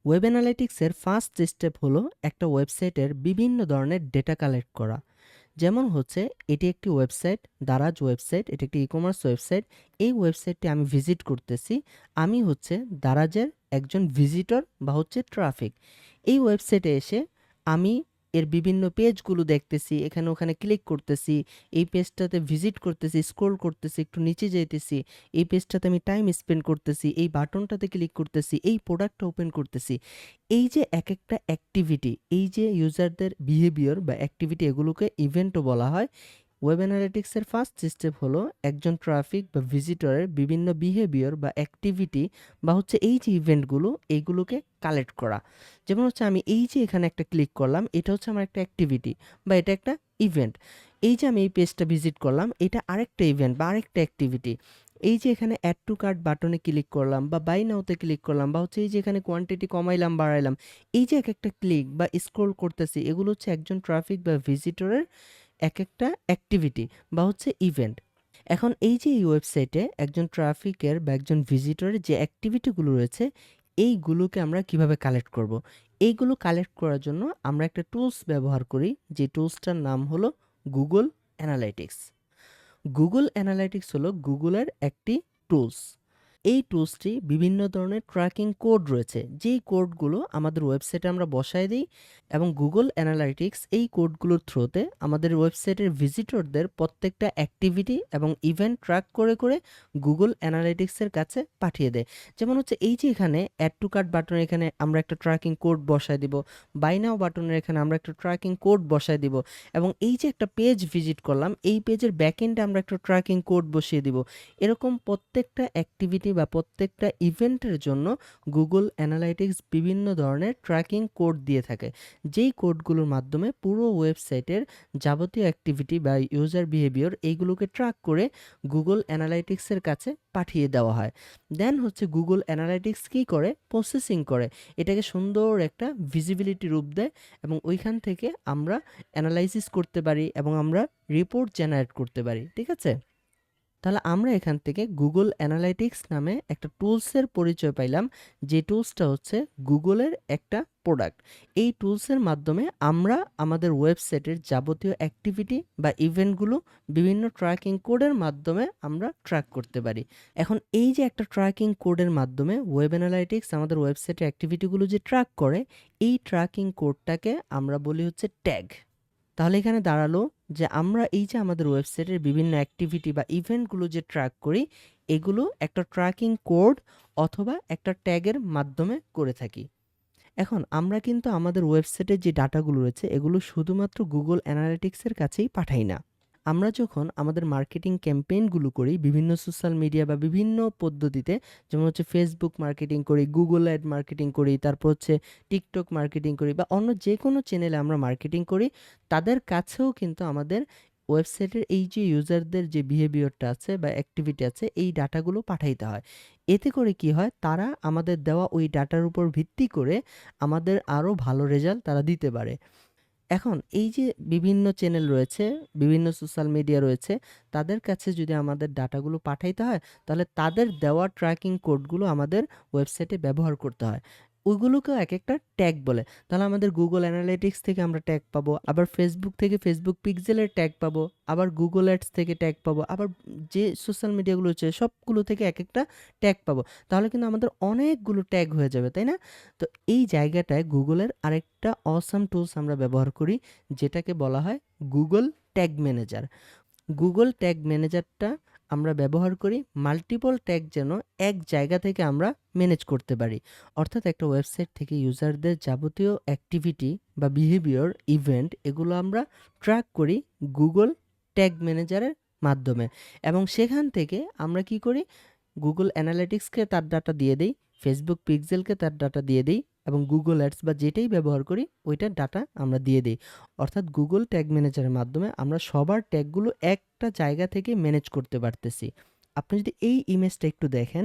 Web অ্যানালিটিক্সের first step হলো একটা ওয়েবসাইটের বিভিন্ন ধরনের ডেটা কালেক্ট করা। যেমন হচ্ছে এটি একটি ওয়েবসাইট, দারাজ ওয়েবসাইট, এটি একটি ই-কমার্স ওয়েবসাইট। এই ওয়েবসাইটটি আমি ভিজিট করতেছি। আমি হচ্ছে দারাজের একজন ভিজিটর বা হচ্ছে ট্রাফিক। এই ওয়েবসাইটে এসে আমি এর বিভিন্ন পেজগুলো দেখতেছি, এখানে ওখানে ক্লিক করতেছি, এই পেজটাতে ভিজিট করতেছি, স্ক্রল করতেছি, একটু নিচে যাইতেছি, এই পেজটাতে আমি টাইম স্পেন্ড করতেছি, এই বাটনটাতে ক্লিক করতেছি, এই প্রোডাক্টটা ওপেন করতেছি। এই যে এক একটা অ্যাক্টিভিটি, এই যে ইউজারদের বিহেভিয়ার বা অ্যাক্টিভিটি, এগুলোকে ইভেন্টও বলা হয়। ওয়েব অ্যানালিটিক্সের ফার্স্ট স্টেপ হলো একজন ট্রাফিক বা ভিজিটরের বিভিন্ন বিহেভিয়ার বা অ্যাক্টিভিটি বা হচ্ছে এই যে ইভেন্টগুলো, এইগুলোকে কালেক্ট করা। যেমন হচ্ছে আমি এই যে এখানে একটা ক্লিক করলাম, এটা হচ্ছে আমার একটা অ্যাক্টিভিটি বা এটা একটা ইভেন্ট। এই যে আমি এই পেজটা ভিজিট করলাম, এটা আরেকটা ইভেন্ট বা আরেকটা অ্যাক্টিভিটি। এই যে এখানে অ্যাড টু কার্ট বাটনে ক্লিক করলাম বা বাই নাওতে ক্লিক করলাম বা হচ্ছে এই যে এখানে কোয়ান্টিটি কমাইলাম বাড়াইলাম, এই যে এক একটা ক্লিক বা স্ক্রল করতেছি, এগুলো হচ্ছে একজন ট্রাফিক বা ভিজিটরের এক একটা অ্যাক্টিভিটি বা হচ্ছে ইভেন্ট। এখন এই যে এই ওয়েবসাইটে একজন ট্রাফিকের বা একজন ভিজিটরের যে অ্যাক্টিভিটিগুলো রয়েছে, এইগুলোকে আমরা কিভাবে কালেক্ট করব। এইগুলো কালেক্ট করার জন্য আমরা একটা টুলস ব্যবহার করি, যে টুলসটার নাম হলো গুগল অ্যানালাইটিক্স। গুগল অ্যানালাইটিক্স হলো গুগলের একটি টুলস। এই টুলসটি বিভিন্ন ধরনের ট্র্যাকিং কোড রয়েছে, যেই কোডগুলো আমাদের ওয়েবসাইটে আমরা বসায় দিই, এবং গুগল অ্যানালাইটিক্স এই কোডগুলোর থ্রুতে আমাদের ওয়েবসাইটের ভিজিটরদের প্রত্যেকটা অ্যাক্টিভিটি এবং ইভেন্ট ট্র্যাক করে করে গুগল অ্যানালাইটিক্সের কাছে পাঠিয়ে দেয়। যেমন হচ্ছে এই যে এখানে অ্যাড টু কার্ট বাটনের এখানে আমরা একটা ট্র্যাকিং কোড বসায় দিব, বাই নাও বাটনের এখানে আমরা একটা ট্র্যাকিং কোড বসায় দিব, এবং এই যে একটা পেজ ভিজিট করলাম, এই পেজের ব্যাকএন্ডে আমরা একটা ট্র্যাকিং কোড বসিয়ে দিব। এরকম প্রত্যেকটা অ্যাক্টিভিটি বা প্রত্যেকটা ইভেন্টের জন্য গুগল অ্যানালাইটিক্স বিভিন্ন ধরনের ট্র্যাকিং কোড দিয়ে থাকে, যেই কোডগুলোর মাধ্যমে পুরো ওয়েবসাইটের যাবতীয় অ্যাক্টিভিটি বা ইউজার বিহেভিয়ার এইগুলোকে ট্র্যাক করে গুগল অ্যানালাইটিক্সের কাছে পাঠিয়ে দেওয়া হয়। দেন হচ্ছে গুগল অ্যানালাইটিক্স কী করে, প্রসেসিং করে, এটাকে সুন্দর একটা ভিজিবিলিটি রূপ দেয়, এবং ওইখান থেকে আমরা অ্যানালাইসিস করতে পারি এবং আমরা রিপোর্ট জেনারেট করতে পারি। ঠিক আছে? তাহলে আমরা এখান থেকে গুগল অ্যানালাইটিক্স নামে একটা টুলসের পরিচয় পাইলাম, যে টুলসটা হচ্ছে গুগলের একটা প্রোডাক্ট। এই টুলসের মাধ্যমে আমরা আমাদের ওয়েবসাইটের যাবতীয় অ্যাক্টিভিটি বা ইভেন্টগুলো বিভিন্ন ট্র্যাকিং কোডের মাধ্যমে আমরা ট্র্যাক করতে পারি। এখন এই যে একটা ট্র্যাকিং কোডের মাধ্যমে ওয়েব অ্যানালাইটিক্স আমাদের ওয়েবসাইটের অ্যাক্টিভিটিগুলো যে ট্র্যাক করে, এই ট্র্যাকিং কোডটাকে আমরা বলি হচ্ছে ট্যাগ। তাহলে এখানে দাঁড়ালো যে আমরা এই যে আমাদের ওয়েবসাইটের বিভিন্ন অ্যাক্টিভিটি বা ইভেন্টগুলো যে ট্র্যাক করি, এগুলো একটা ট্র্যাকিং কোড অথবা একটা ট্যাগের মাধ্যমে করে থাকি। এখন আমরা কিন্তু আমাদের ওয়েবসাইটের যে ডাটাগুলো রয়েছে, এগুলো শুধুমাত্র গুগল অ্যানালিটিক্সের কাছেই পাঠাই না। আমরা যখন আমাদের মার্কেটিং ক্যাম্পেইনগুলো করি বিভিন্ন সোশ্যাল মিডিয়া বা বিভিন্ন পদ্ধতিতে, যেমন হচ্ছে ফেসবুক মার্কেটিং করি, গুগল অ্যাড মার্কেটিং করি, তারপর হচ্ছে টিকটক মার্কেটিং করি, বা অন্য যে কোনো চ্যানেলে আমরা মার্কেটিং করি, তাদের কাছেও কিন্তু আমাদের ওয়েবসাইটের এই যে ইউজারদের যে বিহেভিয়ারটা আছে বা অ্যাক্টিভিটি আছে, এই ডাটাগুলো পাঠাইতে হয়। এতে করে কি হয়, তারা আমাদের দেওয়া ওই ডাটার উপর ভিত্তি করে আমাদের আরও ভালো রেজাল্ট তারা দিতে পারে। এখন এই যে বিভিন্ন চ্যানেল রয়েছে, বিভিন্ন সোশ্যাল মিডিয়া রয়েছে, তাদের কাছে যদি আমাদের ডাটাগুলো পাঠাইতে হয়, তাহলে তাদের দেওয়া ট্র্যাকিং কোডগুলো আমাদের ওয়েবসাইটে ব্যবহার করতে হয়। ওইগুলোকেও এক একটা ট্যাগ বলে। তাহলে আমাদের গুগল অ্যানালিটিক্স থেকে আমরা ট্যাগ পাবো, আবার ফেসবুক থেকে ফেসবুক পিক্সেলের ট্যাগ পাবো, আবার গুগল অ্যাডস থেকে ট্যাগ পাবো, আবার যে সোশ্যাল মিডিয়াগুলো হচ্ছে সবগুলো থেকে এক একটা ট্যাগ পাবো। তাহলে কিন্তু আমাদের অনেকগুলো ট্যাগ হয়ে যাবে, তাই না? তো এই জায়গাটায় গুগলের আরেকটা অসাম টুলস আমরা ব্যবহার করি, যেটাকে বলা হয় Google tag manager. Google tag ম্যানেজারটা আমরা ব্যবহার করি মাল্টিপল ট্যাগ যেন এক জায়গা থেকে আমরা ম্যানেজ করতে পারি। অর্থাৎ একটা ওয়েবসাইট থেকে ইউজারদের যাবতীয় অ্যাক্টিভিটি বা বিহেভিয়ার, ইভেন্ট, এগুলো আমরা ট্র্যাক করি গুগল ট্যাগ ম্যানেজারের মাধ্যমে, এবং সেখান থেকে আমরা কি করি, গুগল অ্যানালিটিক্সকে তার ডাটা দিয়ে দেই, ফেসবুক পিক্সেলকে তার ডাটা দিয়ে দিই, এবং গুগল অ্যাডস বা যেটাই ব্যবহার করি ওইটার ডাটা আমরা দিয়ে দিই। অর্থাৎ গুগল ট্যাগ ম্যানেজারের মাধ্যমে আমরা সবার ট্যাগগুলো একটা জায়গা থেকে ম্যানেজ করতে পারতেছি। আপনি যদি এই ইমেজটা একটু দেখেন,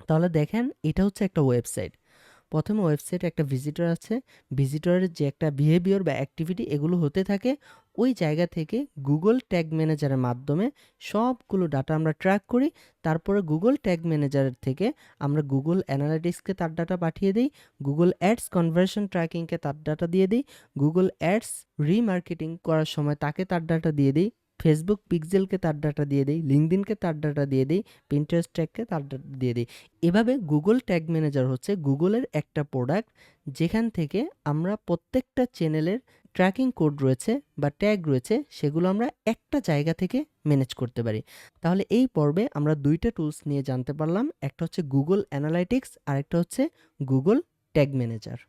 তাহলে দেখেন এটা হচ্ছে একটা ওয়েবসাইট। প্রথমে ওয়েবসাইটে একটা ভিজিটর আছে, ভিজিটরের যে একটা বিহেভিয়ার বা অ্যাক্টিভিটি, এগুলো হতে থাকে ওই জায়গা থেকে গুগল ট্যাগ ম্যানেজারের মাধ্যমে সবগুলো ডাটা আমরা ট্র্যাক করি। তারপরে গুগল ট্যাগ ম্যানেজারের থেকে আমরা গুগল অ্যানালিটিক্সকে তার ডাটা পাঠিয়ে দিই, গুগল অ্যাডস কনভার্সন ট্র্যাকিংকে তার ডাটা দিয়ে দিই, গুগল অ্যাডস রিমার্কেটিং করার সময় তাকে তার ডাটা দিয়ে দিই, ফেসবুক পিক্সেলকে তার ডাটা দিয়ে দিই, লিঙ্কডইনকে তার ডাটা দিয়ে দিই, পিন্টারেস্ট ট্যাগকে তার ডাটা দিয়ে দিই। এভাবে গুগল ট্যাগ ম্যানেজার হচ্ছে গুগলের একটা প্রোডাক্ট, যেখান থেকে আমরা প্রত্যেকটা চ্যানেলের ট্র্যাকিং কোড রয়েছে বা ট্যাগ রয়েছে, সেগুলো আমরা একটা জায়গা থেকে ম্যানেজ করতে পারি। তাহলে এই পর্বে আমরা দুইটা টুলস নিয়ে জানতে পারলাম, একটা হচ্ছে গুগল অ্যানালাইটিক্স আর একটা হচ্ছে গুগল ট্যাগ ম্যানেজার।